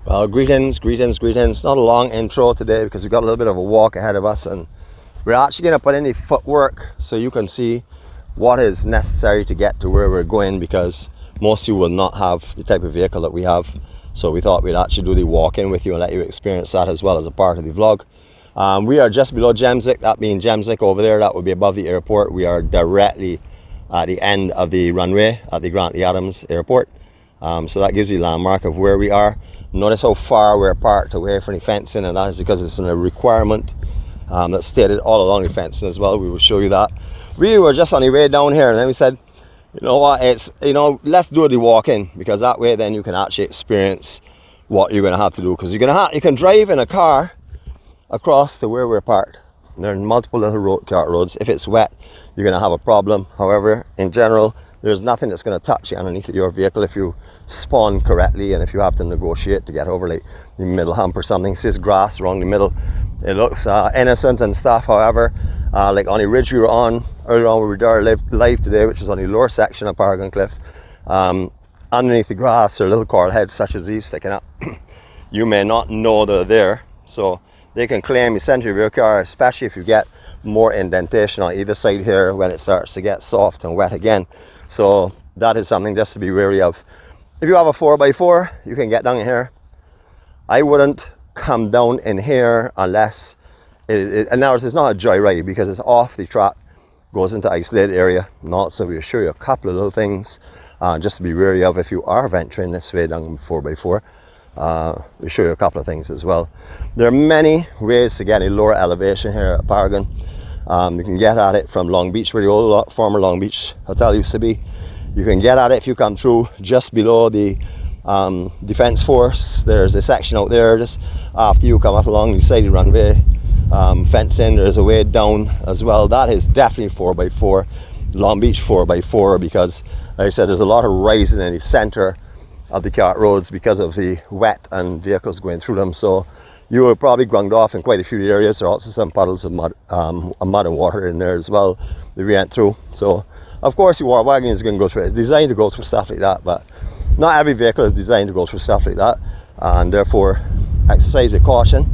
Well, greetings. Not a long intro today because we've got a little bit of a walk ahead of us, and we're actually going to put in the footwork so you can see what is necessary to get to where we're going, because most of you will not have the type of vehicle that we have. So we thought we'd actually do the walk-in with you and let you experience that as well as a part of the vlog. We are just below Jeannette, that being Jeannette over there. That would be above the airport. We are directly at the end of the runway at the Grantley Adams Airport. So that gives you a landmark of where we are. Notice how far we're parked away from the fencing, and that is because it's a requirement that's stated all along the fencing as well. We will show you that. We were just on the way down here, and then we said, you know what, let's do the walk-in, because that way then you can actually experience what you're going to have to do, because you can drive in a car across to where we're parked. There are multiple little cart roads. If it's wet, you're going to have a problem. However, in general, there's nothing that's going to touch you underneath your vehicle if you spawn correctly, and if you have to negotiate to get over like the middle hump or something. See this grass along the middle, it looks innocent and stuff. However, like on the ridge we were on earlier on, we were there live today, which is on the lower section of Paragon Cliff, underneath the grass are little coral heads such as these sticking up. You may not know they're there, so they can claim the center of your car, especially if you get more indentation on either side here when it starts to get soft and wet again. So that is something just to be wary of. If you have a 4x4, you can get down in here. I wouldn't come down in here unless and now it's not a joyride, because it's off the track, goes into isolated area. Not so. We'll show you a couple of little things just to be wary of if you are venturing this way down 4x4. We'll show you a couple of things as well. There are many ways to get a lower elevation here at Paragon. You can get at it from Long Beach, where the old former Long Beach Hotel used to be. You can get at it if you come through just below the Defence Force. There's a section out there just after you come up along the side of the runway, fencing. There's a way down as well. That is definitely 4x4, Long Beach 4x4, because like I said, there's a lot of rising in the center of the cart roads because of the wet and vehicles going through them. So you were probably ground off in quite a few areas. There are also some puddles of mud and water in there as well that we went through. So of course the water wagon is going to go through it. It's designed to go through stuff like that, but not every vehicle is designed to go through stuff like that, and therefore exercise with caution,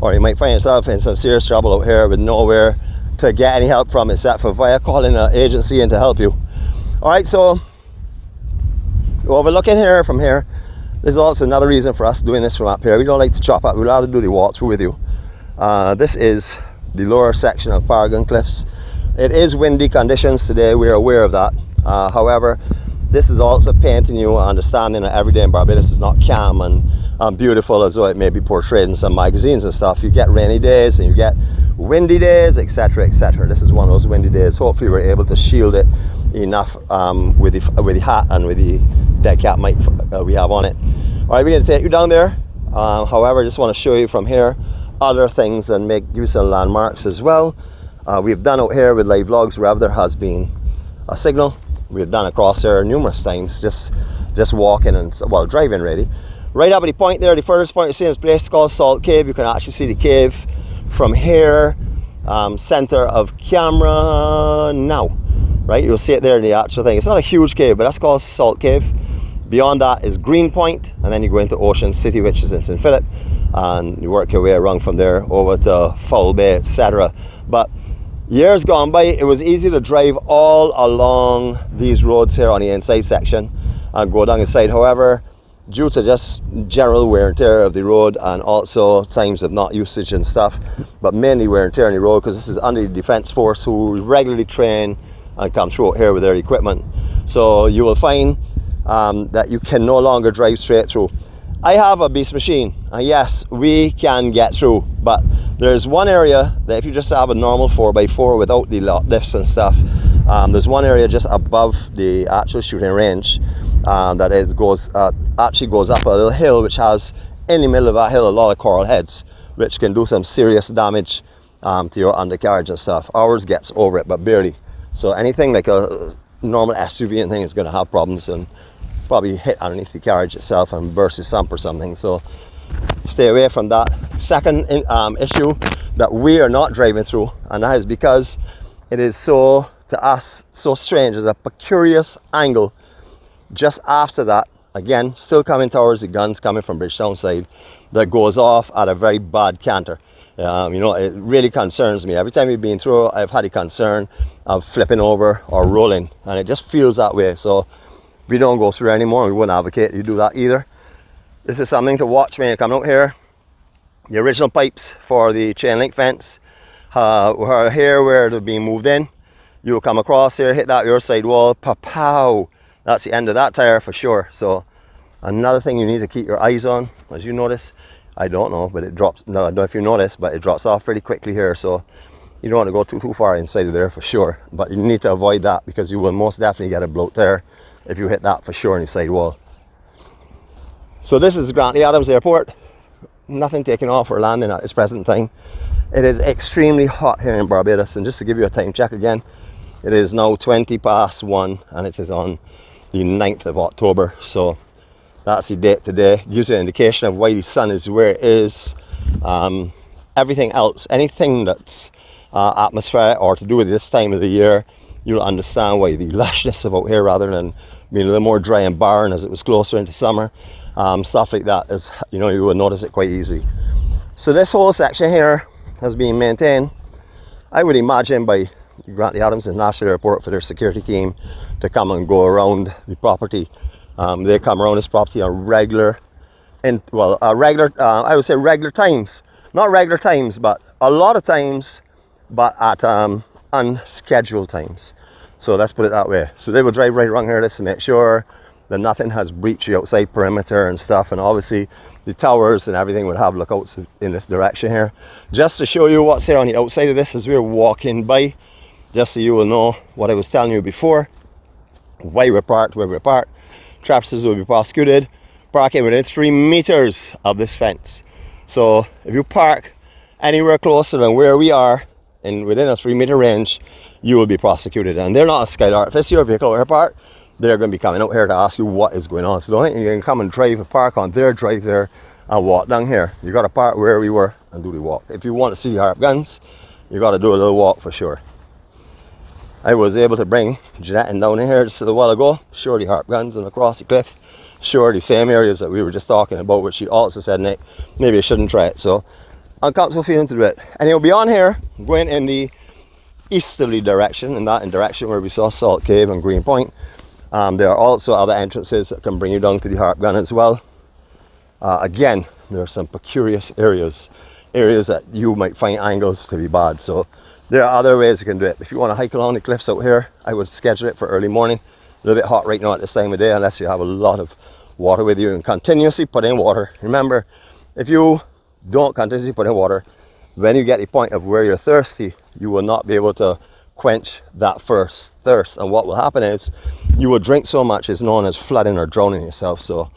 or you might find yourself in some serious trouble out here with nowhere to get any help from except for via calling an agency in to help you. Alright, so overlooking here from here, there's also another reason for us doing this from up here. We don't like to chop up, we'd rather do the walkthrough with you. This is the lower section of Paragon Cliffs. It is windy conditions today, we're aware of that. However, this is also painting you understanding that every day in Barbados is not calm and beautiful as though it may be portrayed in some magazines and stuff. You get rainy days and you get windy days, etc., etc. This is one of those windy days. Hopefully we're able to shield it enough with the hat and with the dead cat mic we have on it. All right, we're going to take you down there. However, I just want to show you from here other things and make use of landmarks as well. We've done out here with live vlogs wherever there has been a signal. We've done across there numerous times, just walking and, well, driving really. Right up at the point there, the furthest point you see in this place is called Salt Cave. You can actually see the cave from here, center of camera now, right? You'll see it there in the actual thing. It's not a huge cave, but that's called Salt Cave. Beyond that is Green Point, and then you go into Ocean City, which is in St. Philip, and you work your way around from there over to Foul Bay, etc. But years gone by, it was easy to drive all along these roads here on the inside section and go down the side. However, due to just general wear and tear of the road, and also times of not usage and stuff, but mainly wear and tear on the road, because this is under the Defence Force who regularly train and come through here with their equipment. So you will find that you can no longer drive straight through. I have a beast machine, and yes, we can get through, but there's one area that if you just have a normal 4x4 without the lifts and stuff, there's one area just above the actual shooting range that actually goes up a little hill, which has in the middle of that hill a lot of coral heads, which can do some serious damage to your undercarriage and stuff. Ours gets over it, but barely. So anything like a normal SUV and thing is going to have problems and probably hit underneath the carriage itself and burst the sump or something. So stay away from that. Second issue that we are not driving through, and that is because it is so, to us, so strange. There's a precarious angle just after that again, still coming towards the guns coming from Bridgetown side, that goes off at a very bad canter. You know, it really concerns me. Every time we've been through, I've had a concern of flipping over or rolling, and it just feels that way. So we don't go through anymore. We wouldn't advocate you do that either. This is something to watch when you come out here. The original pipes for the chain link fence were here where they're being moved in. You'll come across here, hit that your side wall, pow. That's the end of that tire for sure. So another thing you need to keep your eyes on, as you notice, I don't know, but it drops, no, I don't know if you notice, but it drops off pretty quickly here. So you don't want to go too far inside of there for sure. But you need to avoid that because you will most definitely get a bloat tire if you hit that for sure on the side wall. So this is Grantley Adams Airport. Nothing taking off or landing at this present time. It is extremely hot here in Barbados, and just to give you a time check again, it is now 1:20 and it is on the 9th of October. So that's the date today. Gives you an indication of why the sun is where it is. Everything else, anything that's atmosphere or to do with this time of the year, you'll understand why the lushness of out here rather than being a little more dry and barren as it was closer into summer. Stuff like that is, you know, you will notice it quite easily. So this whole section here has been maintained, I would imagine, by Grantley Adams International Airport for their security team to come and go around the property. They come around this property on regular times, not regular times, but a lot of times, but at unscheduled times. So let's put it that way. So they will drive right around here just to make sure that nothing has breached the outside perimeter and stuff. And obviously the towers and everything would have lookouts in this direction here. Just to show you what's here on the outside of this as we're walking by, just so you will know what I was telling you before, why we're parked where we're parked. Trespassers will be prosecuted parking within 3 meters of this fence. So if you park anywhere closer than where we are and within a 3 meter range, you will be prosecuted. And they're not a Skylark. If it's your vehicle or park, they're going to be coming out here to ask you what is going on. So don't think you can come and drive and park on their drive there and walk down here. You got to park where we were and do the walk. If you want to see the HARP Guns, you got to do a little walk for sure. I was able to bring Jeannette down in here just a little while ago, show the HARP Guns and across the cliff, show the same areas that we were just talking about, which she also said, Nick, maybe I shouldn't try it. So uncomfortable feeling to do it. And you'll be on here going in the easterly direction, in that direction where we saw Salt Cave and Green Point. There are also other entrances that can bring you down to the HARP Gun as well. Again, there are some precarious areas that you might find angles to be bad. So there are other ways you can do it. If you want to hike along the cliffs out here, I would schedule it for early morning. A little bit hot right now at this time of day, unless you have a lot of water with you and continuously put in water. Remember, if you don't continuously put in water, when you get the point of where you're thirsty, you will not be able to quench that first thirst. And what will happen is you will drink so much, it's known as flooding or drowning yourself. So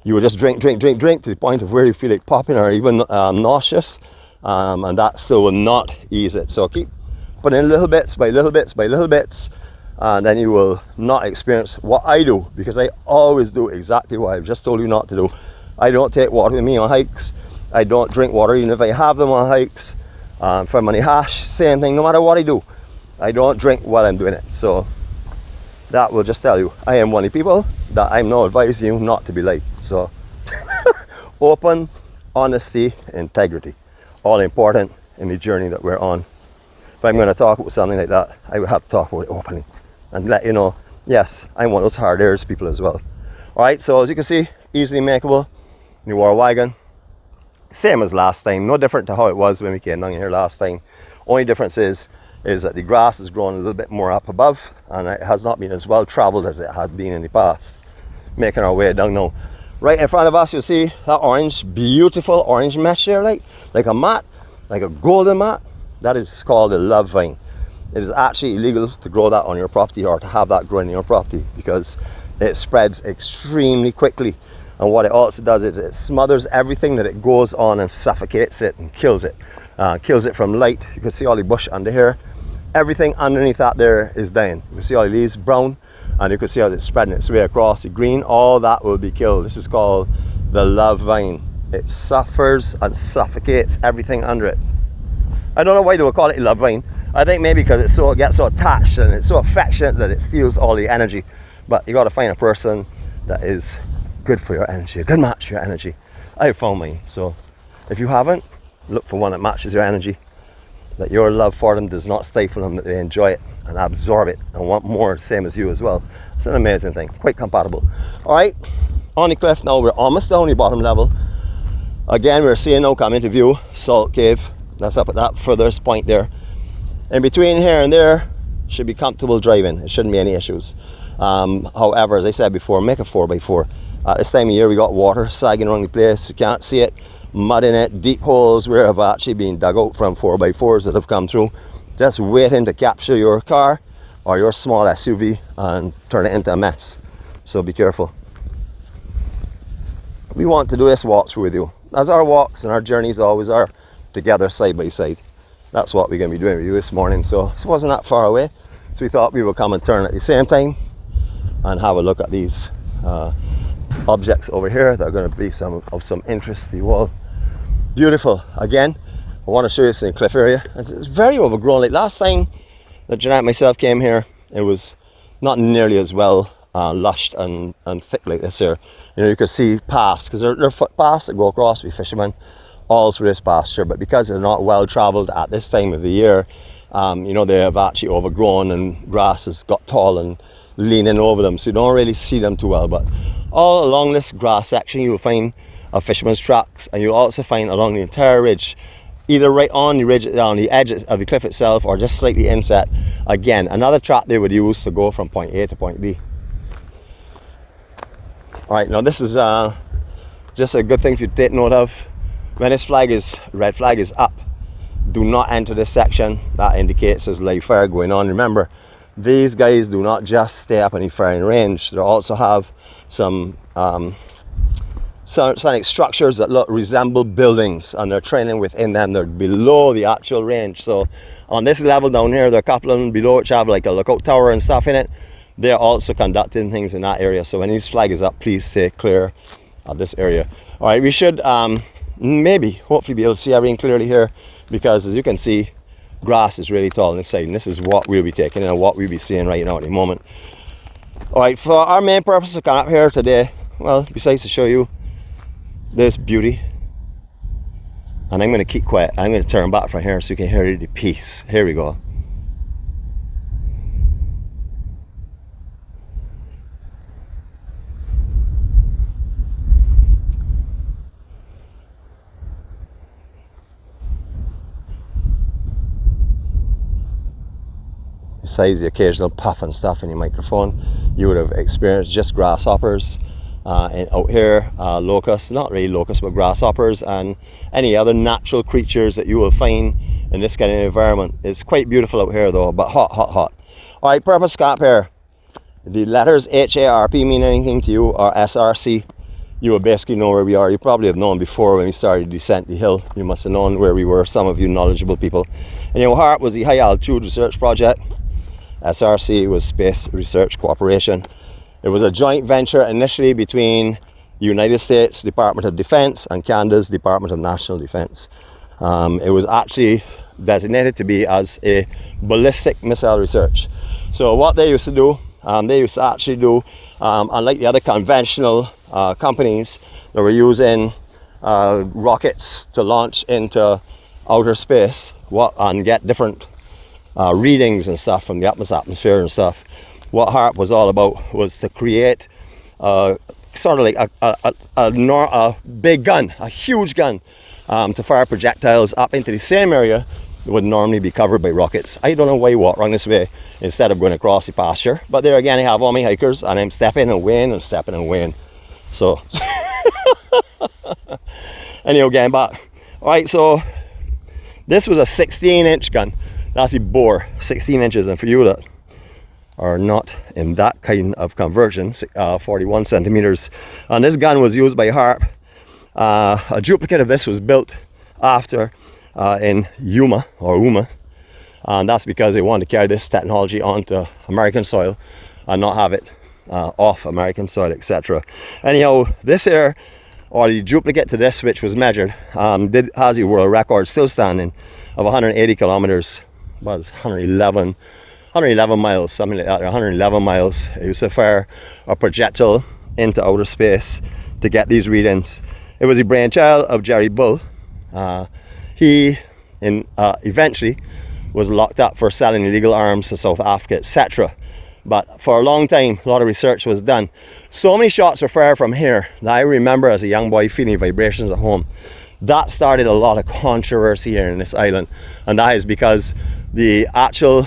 you will just drink to the point of where you feel like popping or even nauseous, and that still will not ease it. So keep putting in little bits by little bits by little bits, and then you will not experience what I do, because I always do exactly what I've just told you not to do. I don't take water with me on hikes. I don't drink water even if I have them on hikes. For money hash, same thing, no matter what I do, I don't drink while I'm doing it. So that will just tell you, I am one of the people that I'm now advising you not to be like. So open, honesty, integrity, all important in the journey that we're on. If I'm going to talk about something like that, I would have to talk about it openly and let you know, yes, I'm one of those hard airs people as well. All right, so as you can see, easily makeable. New war wagon, same as last time, no different to how it was when we came down here last time. Only difference is that the grass has grown a little bit more up above, and it has not been as well traveled as it had been in the past. Making our way down now. Right in front of us, you'll see that orange, beautiful orange mesh here, like a mat, like a golden mat. That is called a love vine. It is actually illegal to grow that on your property or to have that growing in your property, because it spreads extremely quickly. And what it also does is it smothers everything that it goes on and suffocates it and kills it. Kills it from light. You can see all the bush under here. Everything underneath that there is dying. You can see all the leaves brown, and you can see how it's spreading its way across the green. All that will be killed. This is called the love vine. It suffers and suffocates everything under it. I don't know why they would call it a love vine. I think maybe because it gets so attached and it's so affectionate that it steals all the energy. But you got to find a person that is good for your energy, a good match for your energy. I have found mine. So if you haven't, look for one that matches your energy, that your love for them does not stifle them, that they enjoy it and absorb it and want more, same as you as well. It's an amazing thing, quite compatible. All right, on the cliff now, we're almost down the bottom level. Again, we're seeing now come into view Salt Cave. That's up at that furthest point there. In between here and there should be comfortable driving. It shouldn't be any issues. However, as I said before, make a 4x4. At this time of year, we got water sagging around the place. You can't see it, mud in it, deep holes where have actually been dug out from 4x4s that have come through, just waiting to capture your car or your small SUV and turn it into a mess. So be careful. We want to do this walkthrough with you, as our walks and our journeys always are, together side by side. That's what we're going to be doing with you this morning. So this wasn't that far away, so we thought we would come and turn at the same time and have a look at these objects over here that are going to be of some interest to you all. Beautiful. Again, I want to show you this in the cliff area. It's very overgrown. Like last time that Jeannette and myself came here, it was not nearly as well lushed and thick like this here. You know, you could see paths, because there are footpaths that go across with fishermen all through this pasture, but because they're not well traveled at this time of the year, you know, they have actually overgrown and grass has got tall and leaning over them, so you don't really see them too well. But all along this grass section you will find a fisherman's tracks, and you'll also find along the entire ridge, either right on the ridge, on the edge of the cliff itself, or just slightly inset, again another track they would use to go from point A to point B. Alright, now this is just a good thing for you to take note of. When this red flag is up, do not enter this section. That indicates there's live fire going on. Remember, these guys do not just stay up in the firing range. They also have some sonic structures that resemble buildings, and they're training within them. They're below the actual range. So on this level down here, there are a couple of them below which have like a lookout tower and stuff in it. They're also conducting things in that area. So when this flag is up, please stay clear of this area. All right, we should hopefully be able to see everything clearly here, because as you can see, grass is really tall on this side, and this is what we'll be taking and what we'll be seeing right now at the moment. All right, for our main purpose of coming up here today, well, besides to show you this beauty, and I'm going to keep quiet, I'm going to turn back from here so you can hear the peace. Here we go. Besides the occasional puff and stuff in your microphone, you would have experienced just grasshoppers out here, locusts, not really locusts, but grasshoppers, and any other natural creatures that you will find in this kind of environment. It's quite beautiful out here though, but hot. All right, purpose camp here. The letters HARP mean anything to you, or SRC, you will basically know where we are. You probably have known before when we started descent the hill. You must have known where we were, some of you knowledgeable people. And you know, HARP was the High Altitude Research Project. SRC was Space Research Corporation. It was a joint venture initially between the United States Department of Defense and Canada's Department of National Defense. It was actually designated to be as a ballistic missile research. So what they used to do, they used to actually do, unlike the other conventional companies that were using rockets to launch into outer space and get different readings and stuff from the atmosphere and stuff. What HARP was all about was to create sort of like a big gun, a huge gun, to fire projectiles up into the same area that would normally be covered by rockets. I don't know why you walk around this way instead of going across the pasture, but there again I have all my hikers and I'm stepping and weighing and stepping and weighing. So anyhow, getting back. Alright, so this was a 16-inch gun. That's the bore, 16 inches, and for you that are not in that kind of conversion, 41 centimeters. And this gun was used by HARP. A duplicate of this was built after in Yuma, and that's because they wanted to carry this technology onto American soil and not have it off American soil, etc. Anyhow, this here, or the duplicate to this, which was measured, has a world record still standing of 180 kilometers. Was 111 miles, something like that, 111 miles. It used to fire a projectile into outer space to get these readings. It was a brainchild of Jerry Bull. He eventually was locked up for selling illegal arms to South Africa, etc. But for a long time, a lot of research was done. So many shots were fired from here that I remember as a young boy feeling vibrations at home. That started a lot of controversy here in this island, and that is because the actual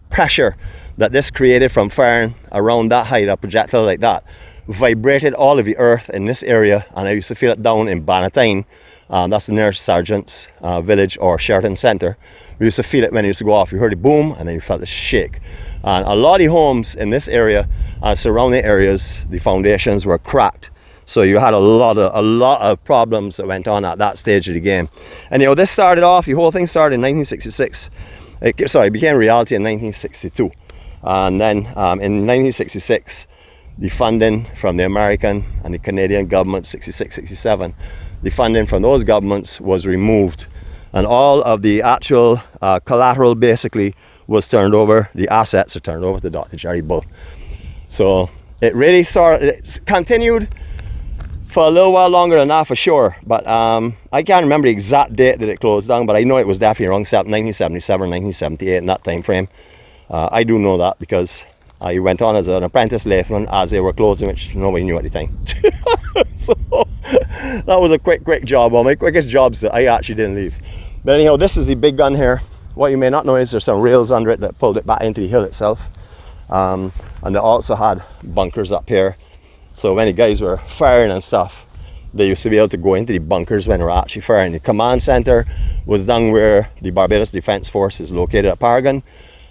pressure that this created from firing around that height, a projectile like that, vibrated all of the earth in this area. And I used to feel it down in Bannatyne, that's the nearest sergeant's village or Sheraton Centre. We used to feel it when it used to go off. You heard the boom and then you felt the shake. And a lot of the homes in this area and surrounding areas, the foundations were cracked. So you had a lot of problems that went on at that stage of the game. And this started off, the whole thing started in 1966. It became reality in 1962. And then in 1966, the funding from the American and the Canadian government, 66, 67, the funding from those governments was removed. And all of the actual collateral basically was turned over, the assets are turned over to Dr. Jerry Bull. So it really it continued for a little while longer than that for sure. But I can't remember the exact date that it closed down, but I know it was definitely around 1977, 1978 in that time frame. I do know that because I went on as an apprentice lathman as they were closing, which nobody knew at the time. So that was a quick job, one of my quickest jobs that I actually didn't leave. But anyhow, this is the big gun here. What you may not know is there's some rails under it that pulled it back into the hill itself. And they also had bunkers up here. So when the guys were firing and stuff, they used to be able to go into the bunkers when they were actually firing. The command center was down where the Barbados Defence Force is located at HARP Guns.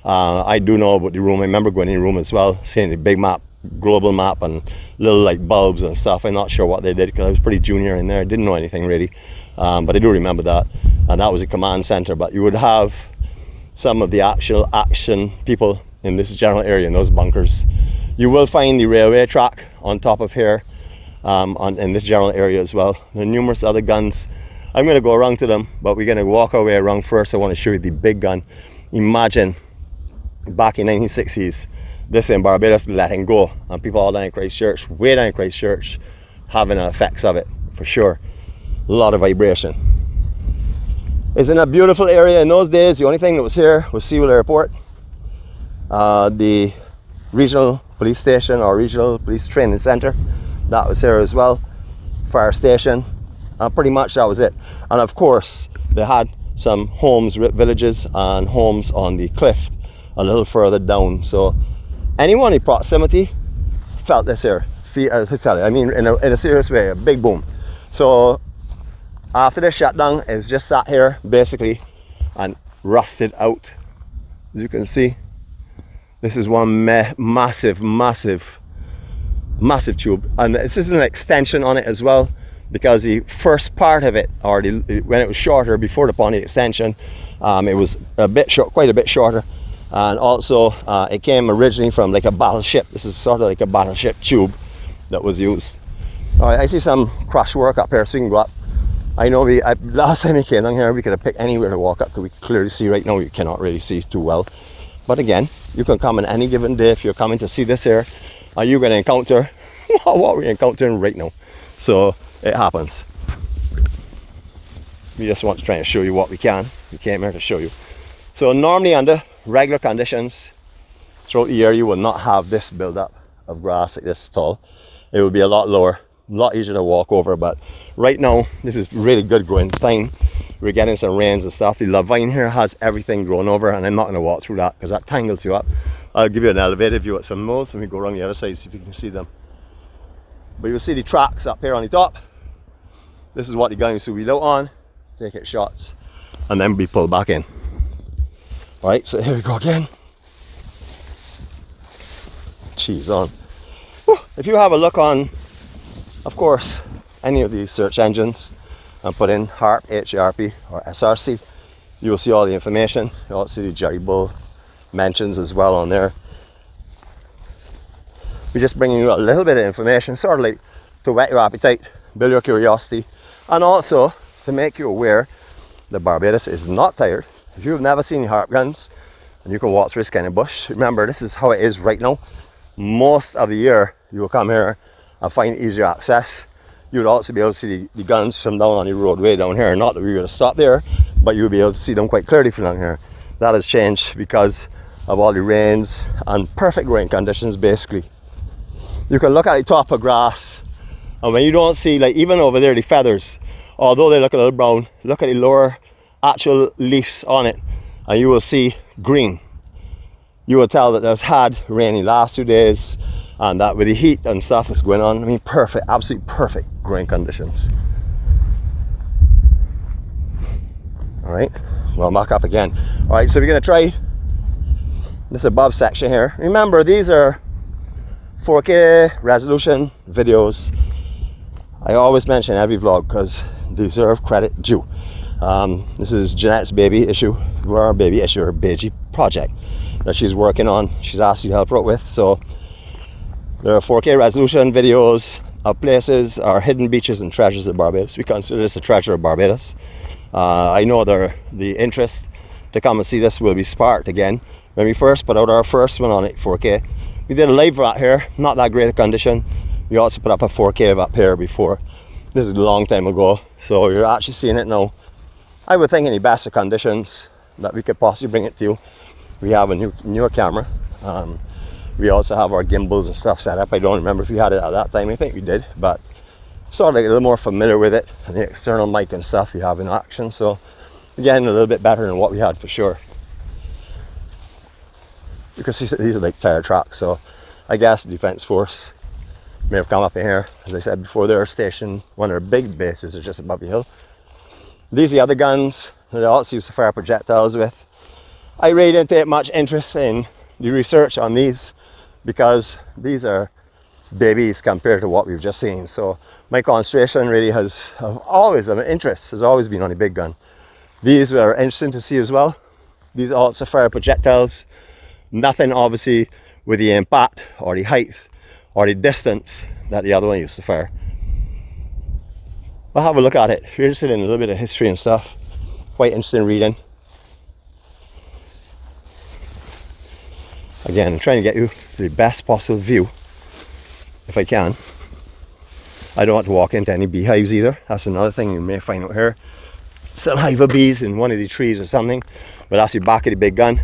I do know about the room. I remember going in the room as well, seeing the big map, global map, and little like bulbs and stuff. I'm not sure what they did because I was pretty junior in there. I didn't know anything really, but I do remember that. And that was a command center. But you would have some of the actual action people in this general area in those bunkers. You will find the railway track on top of here, in this general area as well. There are numerous other guns. I'm going to go around to them, but we're going to walk our way around first. I want to show you the big gun. Imagine back in 1960s, this in Barbados letting go, and people all down in Christchurch, way down in Christchurch, having effects of it for sure. A lot of vibration. It's in a beautiful area. In those days, the only thing that was here was Sewell Airport, the regional police station or regional police training center, that was here as well, fire station, and pretty much that was it. And of course they had some homes, villages and homes on the cliff a little further down. So anyone in proximity felt this here, as I tell you, I mean in a serious way, a big boom. So after the shutdown, it's just sat here basically and rusted out. As you can see, this is one massive tube, and this is an extension on it as well, because the first part of it, or when it was shorter before the pony extension, it was a bit short, quite a bit shorter, and also it came originally from like a battleship. This is sort of like a battleship tube that was used. All right, I see some crush work up here, so we can go up. I know last time we came down here, we could have picked anywhere to walk up because we could clearly see. Right now, you cannot really see too well. But again, you can come on any given day if you're coming to see this here, and you're going to encounter what we're encountering right now. So it happens. We just want to try and show you what we can. We came here to show you. So normally under regular conditions throughout the year, you will not have this build-up of grass like this tall. It will be a lot lower, a lot easier to walk over. But right now, this is really good growing time. We're getting some rains and stuff. The lavine here has everything grown over, and I'm not going to walk through that because that tangles you up. I'll give you an elevated view at some moles, and we go around the other side, see if you can see them. But you'll see the tracks up here on the top. This is what the gun used to wheel out on, take it shots, and then be pulled back in. All right, so here we go again. Jeez on. Whew. If you have a look on, of course, any of these search engines, and put in HARP, H-A-R-P, or SRC, you will see all the information. You'll also see the Jerry Bull mentions as well on there. We're just bringing you a little bit of information, sort of like to whet your appetite, build your curiosity, and also to make you aware that Barbados is not tired. If you've never seen the HARP guns, and you can walk through this kind of bush, remember this is how it is right now. Most of the year, you will come here and find easier access. you would also be able to see the guns from down on the roadway down here. Not that we were going to stop there, but you would be able to see them quite clearly from down here. That has changed because of all the rains and perfect rain conditions. Basically, you can look at the top of grass, and when you don't see, like even over there, the feathers, although they look a little brown, look at the lower actual leaves on it, and you will see green. You will tell that it's had rain the last 2 days, and that with the heat and stuff that's going on, I mean, perfect, absolutely perfect growing conditions. All right, well, back up again. All right, so we're gonna try this above section here. Remember, these are 4K resolution videos. I always mention every vlog because they deserve credit due. This is Jeanette's baby issue, her baby project that she's working on. She's asked you to help her out with. So there are 4K resolution videos of places, our hidden beaches and treasures of Barbados. We consider this a treasure of Barbados. I know the interest to come and see this will be sparked again. When we first put out our first one on it, 4K, we did a live rat here, not that great a condition. We also put up a 4K of up here before. This is a long time ago, so you're actually seeing it now. I would think in the best of conditions that we could possibly bring it to you. We have a newer camera. We also have our gimbals and stuff set up. I don't remember if we had it at that time. I think we did, but sort of like a little more familiar with it, and the external mic and stuff we have in action. So again, a little bit better than what we had for sure. Because these are like tire tracks, so I guess the Defence Force may have come up in here. As I said before, they're stationed, one of their big bases is just above the hill. These are the other guns that I also used to fire projectiles with. I really didn't take much interest in the research on these because these are babies compared to what we've just seen. So my concentration really has always been on the big gun. These are interesting to see as well. These also fire projectiles. Nothing obviously with the impact or the height or the distance that the other one used to fire. I'll have a look at it. If you're interested in a little bit of history and stuff, quite interesting reading. Again, I'm trying to get you the best possible view if I can. I don't want to walk into any beehives either. That's another thing you may find out here. Some hive of bees in one of the trees or something, but that's the back of the big gun.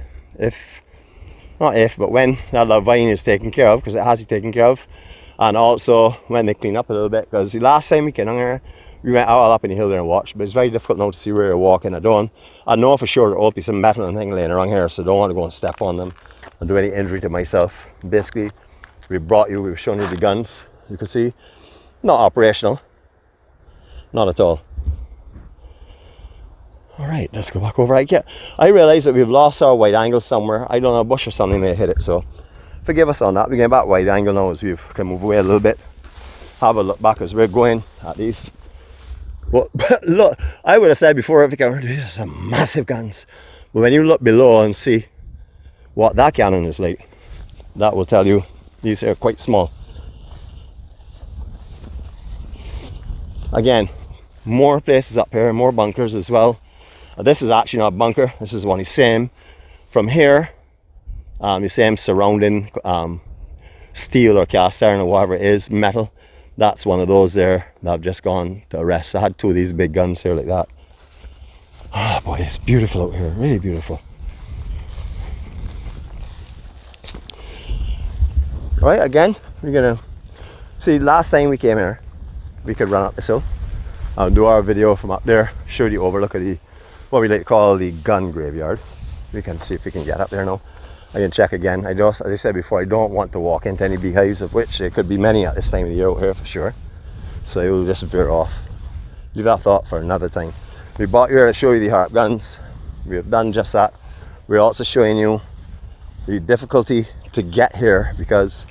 But when that little vine is taken care of, because it has to be taken care of, and also when they clean up a little bit, because the last time we came on here, we went out up in the hill there and watched, but it's very difficult now to see where you're walking. I know for sure there will be some metal and thing laying around here, so I don't want to go and step on them and do any injury to myself. Basically, we've shown you the guns. You can see, not operational, not at all. All right, let's go back over. I realize that we've lost our wide angle somewhere. I don't know, a bush or something may have hit it, so forgive us on that. We're getting back wide angle now as we can move away a little bit. Have a look back as we're going at these. Well, look, I would have said before, these are some massive guns. But when you look below and see what that cannon is like, that will tell you these are quite small. Again, more places up here, more bunkers as well. This is actually not a bunker. This is one of the same. From here, the same surrounding steel or cast iron or whatever it is, metal. That's one of those there that I've just gone to arrest. I had two of these big guns here like that. Oh boy, it's beautiful out here, really beautiful. Right, again, we're gonna see, last time we came here, we could run up this hill and do our video from up there, show the overlook of the, what we like to call the gun graveyard. We can see if we can get up there now. I can check again. As I said before, I don't want to walk into any beehives, of which there could be many at this time of the year out here for sure. So I will just veer off. Leave that thought for another time. We bought here to show you the HARP guns. We have done just that. We're also showing you the difficulty to get here, because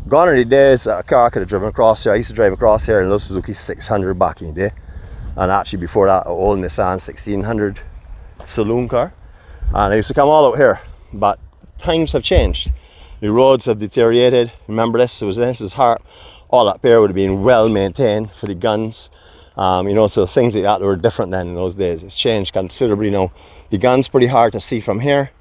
gone are the days that a car could have driven across here. I used to drive across here in a little Suzuki 600 back in the day, and actually before that, an old Nissan 1600 saloon car, and I used to come all out here. But times have changed. The roads have deteriorated. Remember this is HARP. All up here would have been well maintained for the guns. So things like that were different then in those days. It's changed considerably now. The gun's pretty hard to see from here.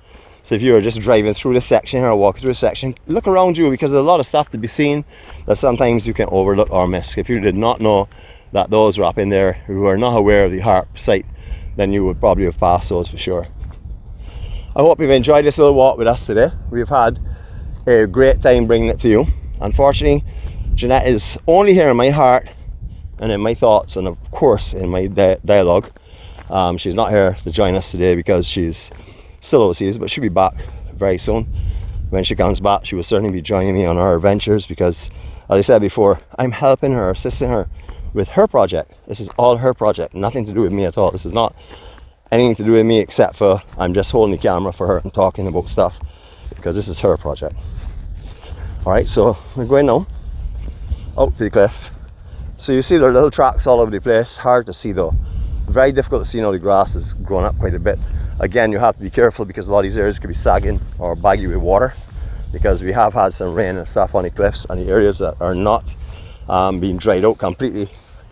So if you were just driving through this section or walking through a section, look around you, because there's a lot of stuff to be seen that sometimes you can overlook or miss. If you did not know that those were up in there, who are not aware of the HARP site, then you would probably have passed those for sure. I hope you've enjoyed this little walk with us today. We've had a great time bringing it to you. Unfortunately, Jeannette is only here in my heart and in my thoughts, and of course in my dialogue. She's not here to join us today because she's still overseas, but she'll be back very soon. When she comes back, she will certainly be joining me on our adventures, because, as I said before, I'm helping her, assisting her with her project. This is all her project, nothing to do with me at all. This is not anything to do with me, except for I'm just holding the camera for her and talking about stuff, because this is her project. Alright, so we're going now out to the cliff. So you see there are little tracks all over the place, hard to see though. Very difficult to see now, the grass has grown up quite a bit. Again, you have to be careful because a lot of these areas could be sagging or baggy with water, because we have had some rain and stuff on the cliffs, and the areas that are not being dried out completely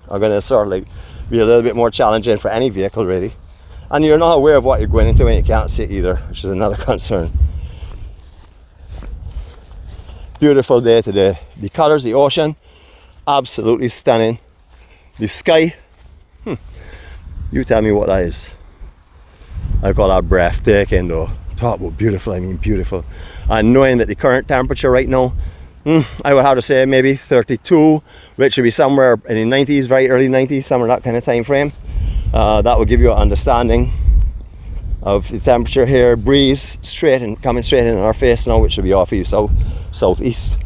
are going to sort of like be a little bit more challenging for any vehicle really. And you're not aware of what you're going into when you can't see it either, which is another concern. Beautiful day today. The colors, the ocean, absolutely stunning. The sky, you tell me what that is. I call that breathtaking though. Talk about beautiful, I mean beautiful. And knowing that the current temperature right now, I would have to say maybe 32, which would be somewhere in the 90s, very early 90s, somewhere that kind of time frame. That will give you an understanding of the temperature here. Breeze coming straight in our face now, which will be off east, southeast.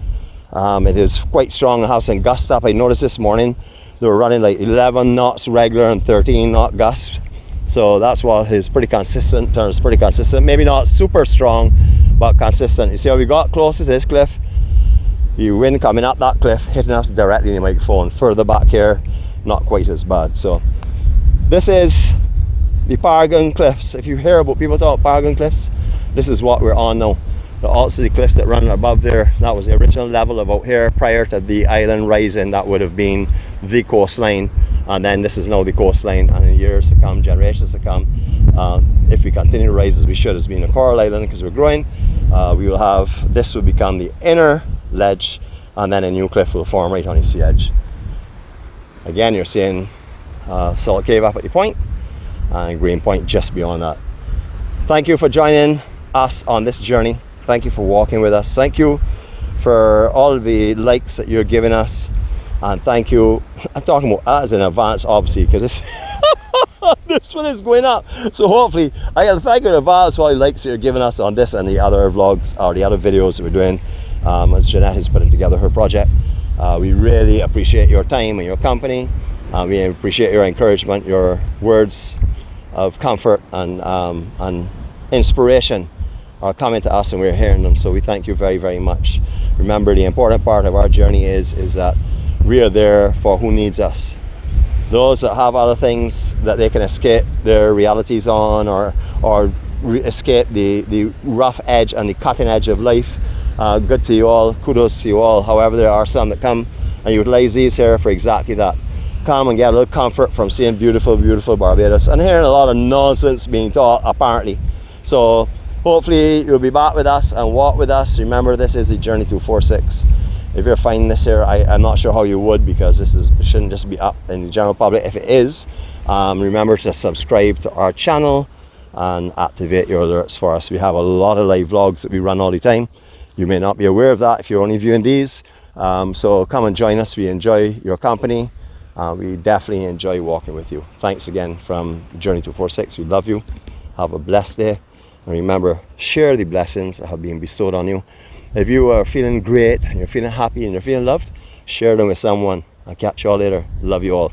It is quite strong. I have some gusts up. I noticed this morning they were running like 11 knots regular and 13 knot gusts. So that's what is pretty consistent. Turns pretty consistent. Maybe not super strong, but consistent. You see how we got closer to this cliff? The wind coming up that cliff, hitting us directly in the microphone. Further back here, not quite as bad. So this is the Paragon Cliffs. If you hear about people talk Paragon Cliffs, this is what we're on now. But also the cliffs that run above there, that was the original level of out here prior to the island rising. That would have been the coastline, and then this is now the coastline, and in years to come, generations to come, if we continue to rise as we should, as being a coral island, because we're growing, we will have, this will become the inner ledge, and then a new cliff will form right on the sea edge. Again, you're seeing Salt Cave up at the point, and Green Point just beyond that. Thank you for joining us on this journey. Thank you for walking with us. Thank you for all of the likes that you're giving us, and thank you, I'm talking about as in advance obviously, because this this one is going up, so hopefully I can thank you in advance for all the likes that you're giving us on this and the other vlogs or the other videos that we're doing, as Jeannette is putting together her project. We really appreciate your time and your company. We appreciate your encouragement, your words of comfort and inspiration are coming to us, and we're hearing them, so we thank you very, very much. Remember, the important part of our journey is that we are there for who needs us. Those that have other things that they can escape their realities on, or escape the rough edge and the cutting edge of life, good to you all, kudos to you all. However, there are some that come and utilize these here for exactly that. Come and get a little comfort from seeing beautiful, beautiful Barbados and hearing a lot of nonsense being taught apparently. So hopefully you'll be back with us and walk with us. Remember, this is the Journey 246. If you're finding this here, I'm not sure how you would, because it shouldn't just be up in the general public. If it is, remember to subscribe to our channel and activate your alerts for us. We have a lot of live vlogs that we run all the time. You may not be aware of that if you're only viewing these. So come and join us. We enjoy your company. We definitely enjoy walking with you. Thanks again from Journey 246. We love you. Have a blessed day. And remember, share the blessings that have been bestowed on you. If you are feeling great, and you're feeling happy, and you're feeling loved, share them with someone. I'll catch you all later. Love you all.